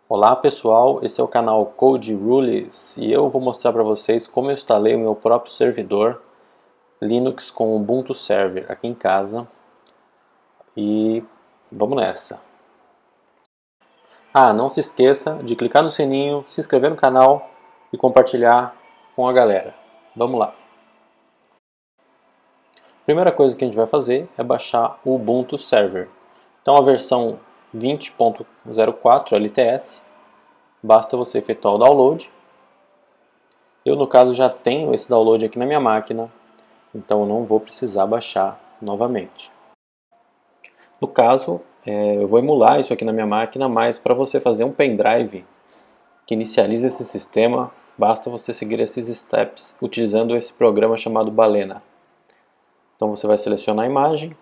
Olá pessoal, esse é o canal Code Rules e eu vou mostrar para vocês como eu instalei o meu próprio servidor Linux com Ubuntu Server aqui em casa e vamos nessa. Não se esqueça de clicar no sininho, se inscrever no canal e compartilhar com a galera. Vamos lá. A primeira coisa que a gente vai fazer é baixar o Ubuntu Server. Então a versão 20.04 LTS. Basta você efetuar o download. Eu, no caso, já tenho esse download aqui na minha máquina, então eu não vou precisar baixar novamente. No caso, eu vou emular isso aqui na minha máquina, mas para você fazer um pendrive que inicialize esse sistema, basta você seguir esses steps utilizando esse programa chamado Balena. Então você vai selecionar a imagem,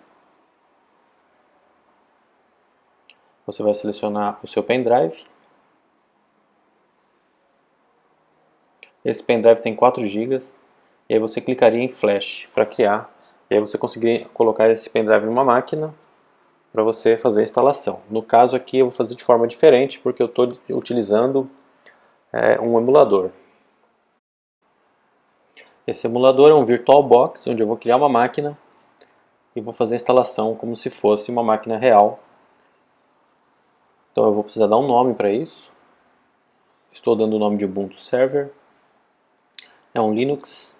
você vai selecionar o seu pendrive. Esse pendrive tem 4 GB, e aí você clicaria em Flash para criar, e aí você conseguiria colocar esse pendrive numa máquina para você fazer a instalação. No caso aqui eu vou fazer de forma diferente, porque eu estou utilizando um emulador. Esse emulador é um VirtualBox, onde eu vou criar uma máquina e vou fazer a instalação como se fosse uma máquina real. Então eu vou precisar dar um nome para isso. Estou dando o nome de Ubuntu Server. É um Linux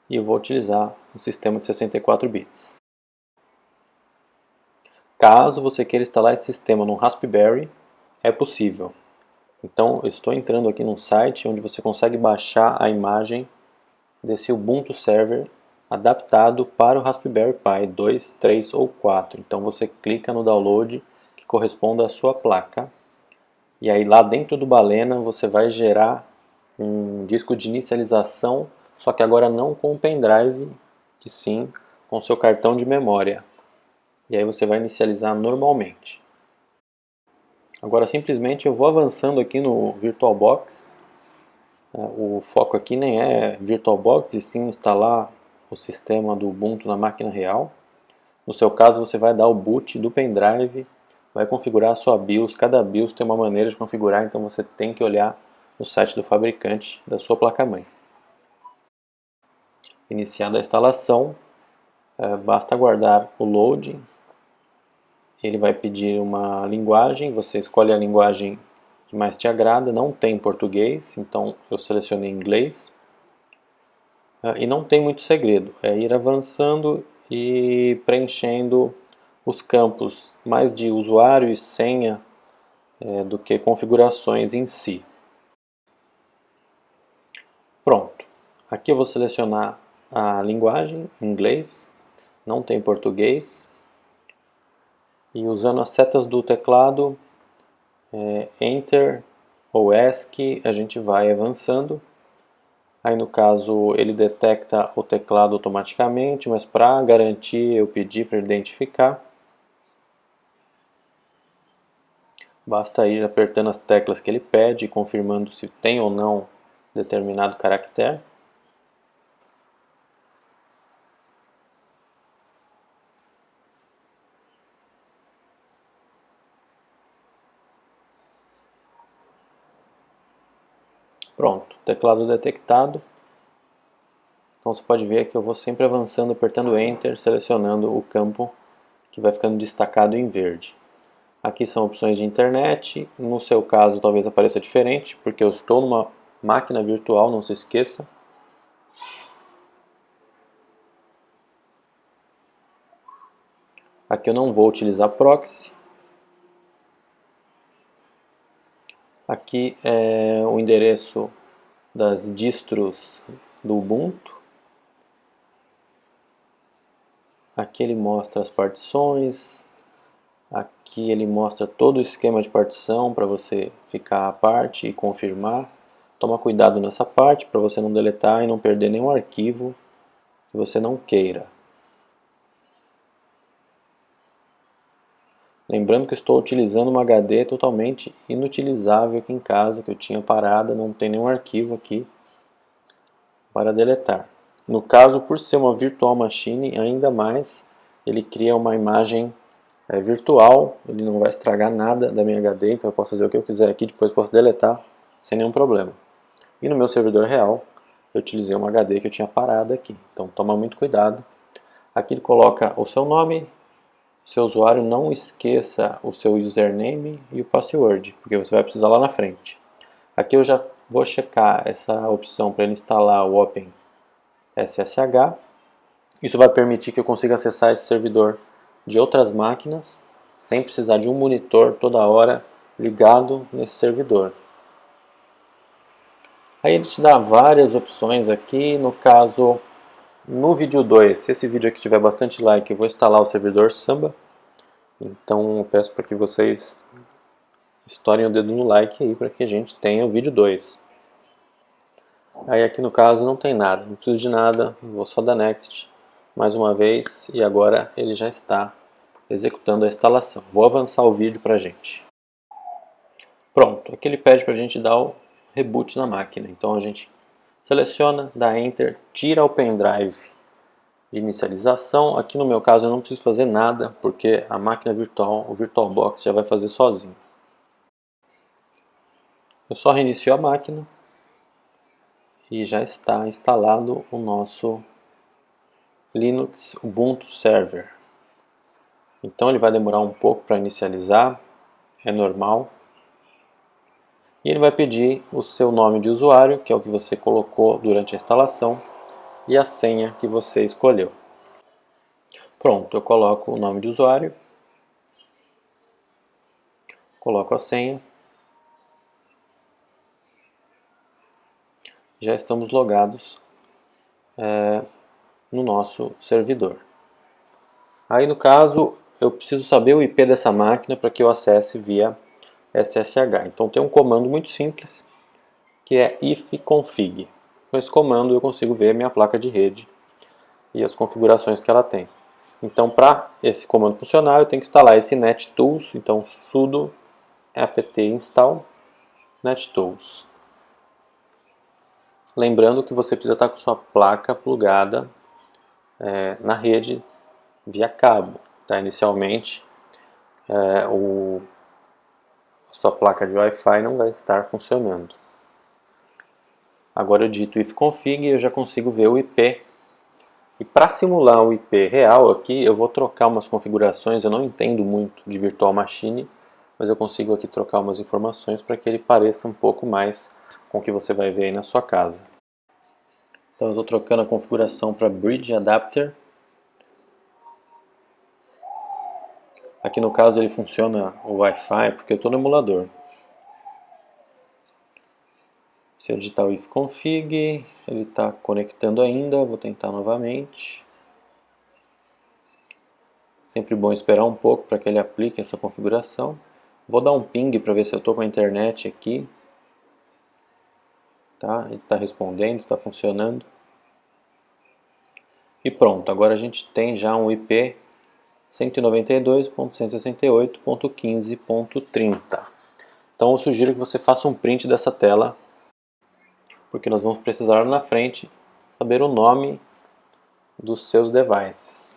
e eu vou utilizar um sistema de 64 bits. Caso você queira instalar esse sistema no Raspberry, é possível. Então eu estou entrando aqui num site onde você consegue baixar a imagem desse Ubuntu Server adaptado para o Raspberry Pi 2, 3 ou 4. Então você clica no download que corresponde à sua placa. E aí lá dentro do Balena você vai gerar um disco de inicialização, só que agora não com o pendrive, e sim com o seu cartão de memória. E aí você vai inicializar normalmente. Agora simplesmente eu vou avançando aqui no VirtualBox. O foco aqui nem é VirtualBox, e sim instalar o sistema do Ubuntu na máquina real. No seu caso você vai dar o boot do pendrive, vai configurar a sua BIOS. Cada BIOS tem uma maneira de configurar, então você tem que olhar no site do fabricante da sua placa-mãe. Iniciada a instalação, basta aguardar o loading. Ele vai pedir uma linguagem, você escolhe a linguagem que mais te agrada. Não tem português, então eu selecionei inglês. E não tem muito segredo, é ir avançando e preenchendo os campos mais de usuário e senha do que configurações em si. Pronto, aqui eu vou selecionar a linguagem, inglês, não tem português, e usando as setas do teclado, Enter ou ESC, a gente vai avançando. Aí no caso ele detecta o teclado automaticamente, mas para garantir eu pedi para identificar. Basta ir apertando as teclas que ele pede, confirmando se tem ou não determinado caractere. Pronto, teclado detectado. Então você pode ver que eu vou sempre avançando, apertando Enter, selecionando o campo que vai ficando destacado em verde. Aqui são opções de internet. No seu caso talvez apareça diferente, porque eu estou numa máquina virtual, não se esqueça. Aqui eu não vou utilizar proxy. Aqui é o endereço das distros do Ubuntu. Aqui ele mostra as partições. Aqui ele mostra todo o esquema de partição para você ficar à parte e confirmar. Toma cuidado nessa parte para você não deletar e não perder nenhum arquivo que você não queira. Lembrando que estou utilizando uma HD totalmente inutilizável aqui em casa, que eu tinha parada, não tem nenhum arquivo aqui para deletar. No caso, por ser uma virtual machine, ainda mais, ele cria uma imagem virtual, ele não vai estragar nada da minha HD, então eu posso fazer o que eu quiser aqui, depois posso deletar sem nenhum problema. E no meu servidor real, eu utilizei uma HD que eu tinha parada aqui, então toma muito cuidado. Aqui ele coloca o seu nome, seu usuário, não esqueça o seu username e o password, porque você vai precisar lá na frente. Aqui eu já vou checar essa opção para ele instalar o OpenSSH. Isso vai permitir que eu consiga acessar esse servidor de outras máquinas, sem precisar de um monitor toda hora ligado nesse servidor. Aí ele te dá várias opções aqui, no caso, no vídeo 2, se esse vídeo aqui tiver bastante like, eu vou instalar o servidor Samba. Então eu peço para que vocês estourem o dedo no like aí para que a gente tenha o vídeo 2. Aí aqui no caso não tem nada, não preciso de nada, vou só dar Next mais uma vez e agora ele já está executando a instalação. Vou avançar o vídeo para a gente. Pronto, aqui ele pede para a gente dar o reboot na máquina, então a gente seleciona, dá Enter, tira o pendrive de inicialização. Aqui no meu caso eu não preciso fazer nada, porque a máquina virtual, o VirtualBox já vai fazer sozinho. Eu só reinicio a máquina e já está instalado o nosso Linux Ubuntu Server. Então ele vai demorar um pouco para inicializar, é normal. E ele vai pedir o seu nome de usuário, que é o que você colocou durante a instalação, e a senha que você escolheu. Pronto, eu coloco o nome de usuário, coloco a senha. Já estamos logados no nosso servidor. Aí no caso, eu preciso saber o IP dessa máquina para que eu acesse via SSH. Então tem um comando muito simples, que é ifconfig. Com esse comando eu consigo ver a minha placa de rede e as configurações que ela tem. Então para esse comando funcionar, eu tenho que instalar esse NetTools, então sudo apt install NetTools. Lembrando que você precisa estar com sua placa plugada na rede via cabo. Tá? Inicialmente, a sua placa de Wi-Fi não vai estar funcionando. Agora eu digito ifconfig e eu já consigo ver o IP. E para simular o IP real aqui, eu vou trocar umas configurações. Eu não entendo muito de Virtual Machine, mas eu consigo aqui trocar umas informações para que ele pareça um pouco mais com o que você vai ver aí na sua casa. Então eu estou trocando a configuração para Bridge Adapter. Aqui no caso ele funciona o Wi-Fi porque eu estou no emulador. Se eu digitar o ifconfig, ele está conectando ainda, vou tentar novamente. Sempre bom esperar um pouco para que ele aplique essa configuração. Vou dar um ping para ver se eu estou com a internet aqui. Tá? Ele está respondendo, está funcionando. E pronto, agora a gente tem já um IP 192.168.15.30. Então eu sugiro que você faça um print dessa tela, porque nós vamos precisar lá na frente saber o nome dos seus devices.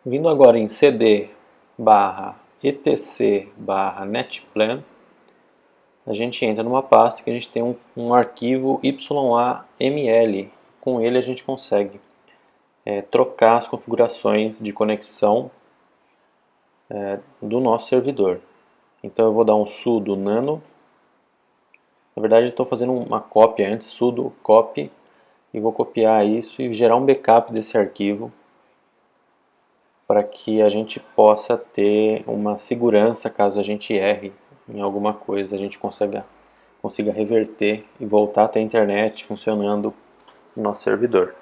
Vindo agora em cd etc netplan, a gente entra numa pasta que a gente tem um arquivo YAML. Com ele a gente consegue trocar as configurações de conexão do nosso servidor. Então eu vou dar um sudo nano. Na verdade estou fazendo uma cópia antes, sudo copy, e vou copiar isso e gerar um backup desse arquivo para que a gente possa ter uma segurança caso a gente erre em alguma coisa, a gente consiga reverter e voltar a ter a internet funcionando no nosso servidor.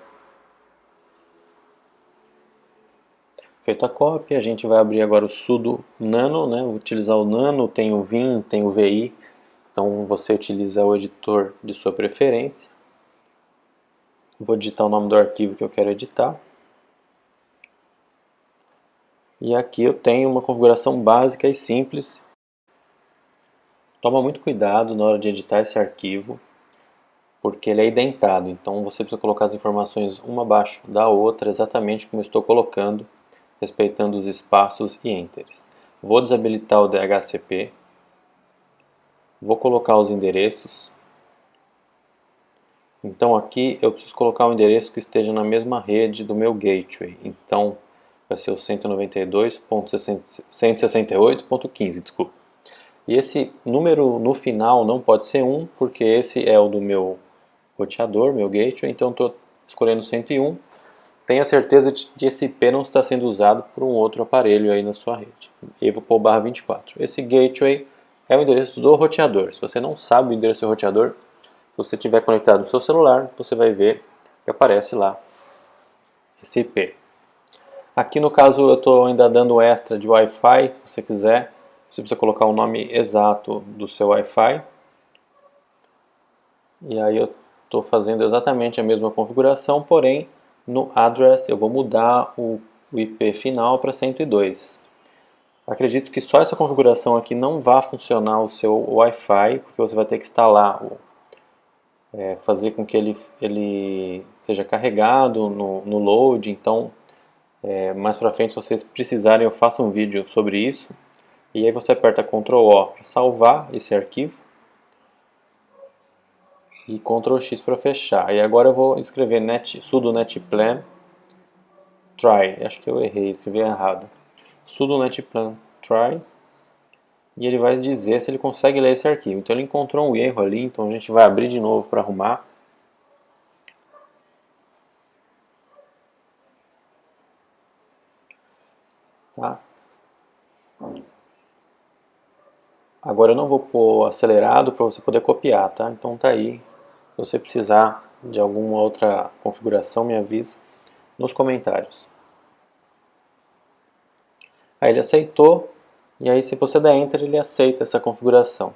Feito a cópia, a gente vai abrir agora o sudo nano, né? Vou utilizar o nano, tem o vim, tem o vi, então você utiliza o editor de sua preferência. Vou digitar o nome do arquivo que eu quero editar. E aqui eu tenho uma configuração básica e simples. Toma muito cuidado na hora de editar esse arquivo, porque ele é identado, então você precisa colocar as informações uma abaixo da outra, exatamente como eu estou colocando, respeitando os espaços e enters. Vou desabilitar o DHCP, vou colocar os endereços. Então aqui eu preciso colocar um endereço que esteja na mesma rede do meu gateway. Então vai ser o 192.168.15, desculpa. E esse número no final não pode ser 1, porque esse é o do meu roteador, meu gateway, então estou escolhendo 101. Tenha certeza de que esse IP não está sendo usado por um outro aparelho aí na sua rede. E vou pôr barra 24. Esse gateway é o endereço do roteador. Se você não sabe o endereço do roteador, se você estiver conectado no seu celular, você vai ver que aparece lá esse IP. Aqui no caso eu estou ainda dando extra de Wi-Fi, se você quiser. Você precisa colocar o nome exato do seu Wi-Fi. E aí eu estou fazendo exatamente a mesma configuração, porém no address eu vou mudar o IP final para 102. Acredito que só essa configuração aqui não vai funcionar o seu Wi-Fi, porque você vai ter que instalar, fazer com que ele seja carregado no load. Então, mais para frente, se vocês precisarem, eu faço um vídeo sobre isso. E aí você aperta Ctrl O para salvar esse arquivo e Ctrl X para fechar. E agora eu vou escrever sudo netplan try. Acho que eu errei, escrevi errado. Sudo netplan try. E ele vai dizer se ele consegue ler esse arquivo. Então ele encontrou um erro ali, então a gente vai abrir de novo para arrumar. Tá? Agora eu não vou pôr acelerado para você poder copiar, tá? Então tá aí. Se você precisar de alguma outra configuração, me avisa nos comentários. Aí ele aceitou, e aí se você der Enter, ele aceita essa configuração.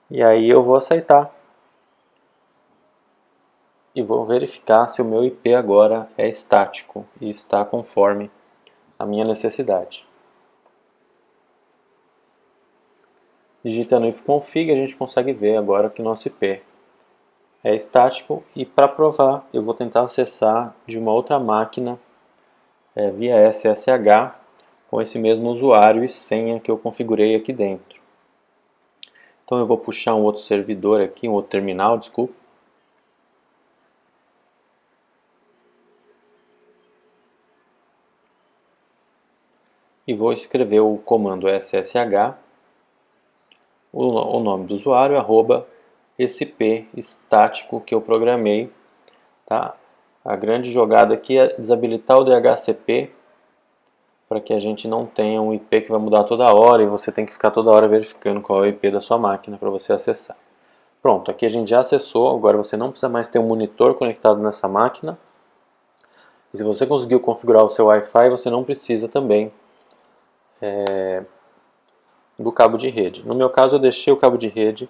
E aí eu vou aceitar. E vou verificar se o meu IP agora é estático e está conforme a minha necessidade. Digitando ifconfig, a gente consegue ver agora que o nosso IP é estático, e para provar eu vou tentar acessar de uma outra máquina via SSH com esse mesmo usuário e senha que eu configurei aqui dentro. Então eu vou puxar um outro servidor aqui, um outro terminal, desculpa. E vou escrever o comando SSH, o nome do usuário, arroba esse IP estático que eu programei. Tá? A grande jogada aqui é desabilitar o DHCP para que a gente não tenha um IP que vai mudar toda hora e você tem que ficar toda hora verificando qual é o IP da sua máquina para você acessar. Pronto, aqui a gente já acessou, agora você não precisa mais ter um monitor conectado nessa máquina. E se você conseguiu configurar o seu Wi-Fi, você não precisa também do cabo de rede. No meu caso eu deixei o cabo de rede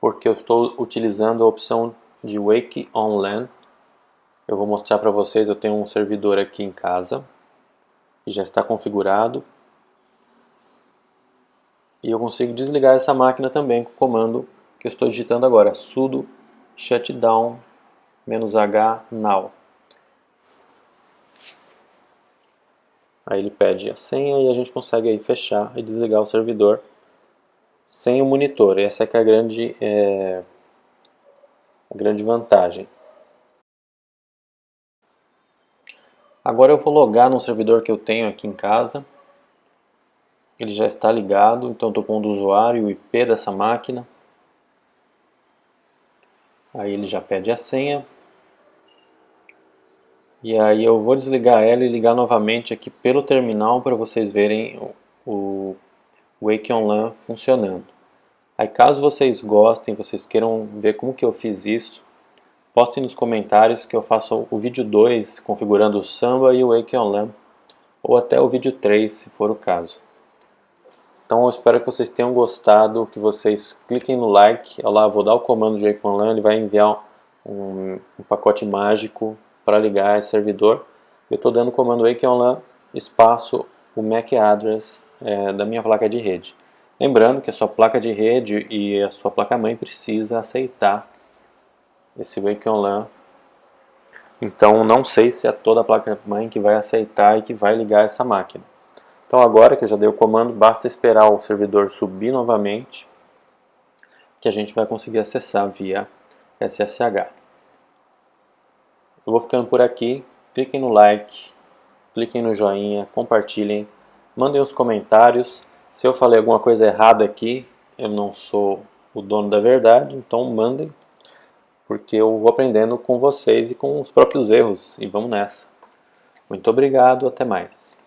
porque eu estou utilizando a opção de Wake on LAN. Eu vou mostrar para vocês, eu tenho um servidor aqui em casa que já está configurado. E eu consigo desligar essa máquina também com o comando que eu estou digitando agora, sudo shutdown -h now. Aí ele pede a senha e a gente consegue aí fechar e desligar o servidor sem o monitor. Essa é que é a grande vantagem. Agora eu vou logar no servidor que eu tenho aqui em casa. Ele já está ligado, então estou pondo o usuário e o IP dessa máquina. Aí ele já pede a senha. E aí eu vou desligar ela e ligar novamente aqui pelo terminal para vocês verem o Wake on LAN funcionando. Aí caso vocês gostem, vocês queiram ver como que eu fiz isso, postem nos comentários que eu faço o vídeo 2 configurando o Samba e o Wake on LAN, ou até o vídeo 3 se for o caso. Então eu espero que vocês tenham gostado, que vocês cliquem no like. Olha lá, vou dar o comando de Wake on LAN, ele vai enviar um pacote mágico para ligar esse servidor. Eu estou dando o comando Wake on LAN espaço o MAC address da minha placa de rede. Lembrando que a sua placa de rede e a sua placa-mãe precisa aceitar esse Wake on LAN. Então não sei se é toda a placa-mãe que vai aceitar e que vai ligar essa máquina. Então agora que eu já dei o comando, basta esperar o servidor subir novamente, que a gente vai conseguir acessar via SSH. Eu vou ficando por aqui, cliquem no like, cliquem no joinha, compartilhem, mandem os comentários. Se eu falei alguma coisa errada aqui, eu não sou o dono da verdade, então mandem, porque eu vou aprendendo com vocês e com os próprios erros, e vamos nessa. Muito obrigado, até mais.